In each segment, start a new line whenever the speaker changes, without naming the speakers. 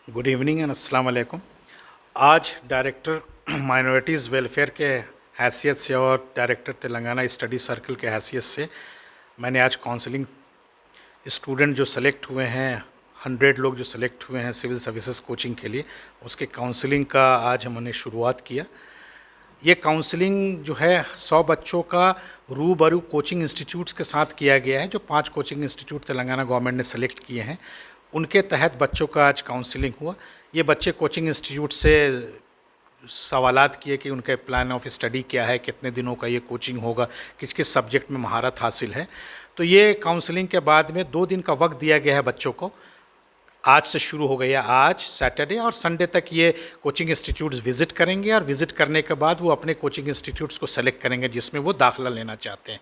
Good evening and अस्सलाम वालेकुम। आज डायरेक्टर माइनॉरिटीज़ वेलफेयर के हैसियत से और डायरेक्टर तेलंगाना स्टडी सर्कल के हैसियत से मैंने आज काउंसलिंग स्टूडेंट जो सेलेक्ट हुए हैं 100 लोग जो सेलेक्ट हुए हैं सिविल सर्विसेज कोचिंग के लिए, उसके काउंसलिंग का आज हमने शुरुआत किया। ये काउंसलिंग जो है 100 बच्चों का रूबरू कोचिंग इंस्टीट्यूट्स के साथ किया गया है, जो 5 कोचिंग इंस्टीट्यूट तेलंगाना गवर्नमेंट ने सेलेक्ट किए हैं उनके तहत बच्चों का आज काउंसलिंग हुआ। ये बच्चे कोचिंग इंस्टीट्यूट से सवालात किए कि उनका प्लान ऑफ स्टडी क्या है, कितने दिनों का ये कोचिंग होगा, किस किस सब्जेक्ट में महारत हासिल है। तो ये काउंसलिंग के बाद में 2 दिन का वक्त दिया गया है बच्चों को। आज से शुरू हो गया, आज सैटरडे और संडे तक ये कोचिंग इंस्टीट्यूट्स विज़िट करेंगे और विज़िट करने के बाद वो अपने कोचिंग इंस्टीट्यूट्स को सेलेक्ट करेंगे जिसमें वो दाखिला लेना चाहते हैं।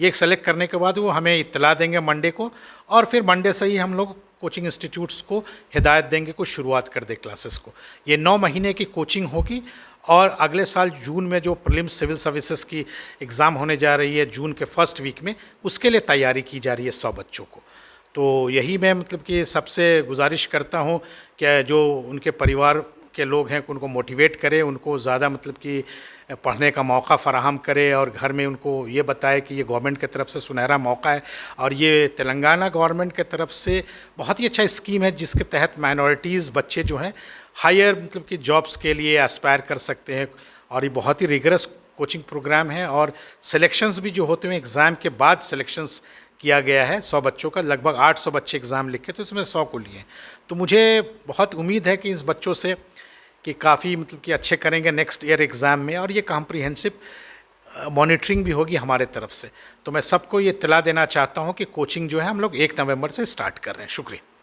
ये सेलेक्ट करने के बाद वो हमें इत्तला देंगे मंडे को, और फिर मंडे से ही हम लोग कोचिंग इंस्टीट्यूट्स को हिदायत देंगे को शुरुआत कर दे क्लासेस को। ये 9 महीने की कोचिंग होगी और अगले साल जून में जो प्रीलिम्स सिविल सर्विसेज की एग्ज़ाम होने जा रही है जून के फर्स्ट वीक में, उसके लिए तैयारी की जा रही है 100 बच्चों को। तो यही मैं कि सबसे गुजारिश करता हूँ कि जो उनके परिवार के लोग हैं उनको मोटिवेट करें, उनको ज़्यादा कि पढ़ने का मौका फ़राहम करे और घर में उनको ये बताए कि ये गवर्नमेंट की तरफ से सुनहरा मौका है और ये तेलंगाना गवर्नमेंट की तरफ से बहुत ही अच्छा स्कीम है जिसके तहत माइनॉरिटीज़ बच्चे जो हैं हायर कि जॉब्स के लिए एस्पायर कर सकते हैं। और ये बहुत ही रिगरस कोचिंग प्रोग्राम है और सिलेक्शंस भी जो होते हैं एग्ज़ाम के बाद सिलेक्शंस किया गया है। 100 बच्चों का लगभग 800 बच्चे एग्ज़ाम लिखे तो इसमें 100 को लिए। तो मुझे बहुत उम्मीद है कि इस बच्चों से कि काफ़ी कि अच्छे करेंगे नेक्स्ट ईयर एग्ज़ाम में, और ये कॉम्प्रिहेंसिव मॉनिटरिंग भी होगी हमारे तरफ से। तो मैं सबको ये इत्तला देना चाहता हूँ कि कोचिंग जो है हम लोग 1 नवंबर से स्टार्ट कर रहे हैं। शुक्रिया।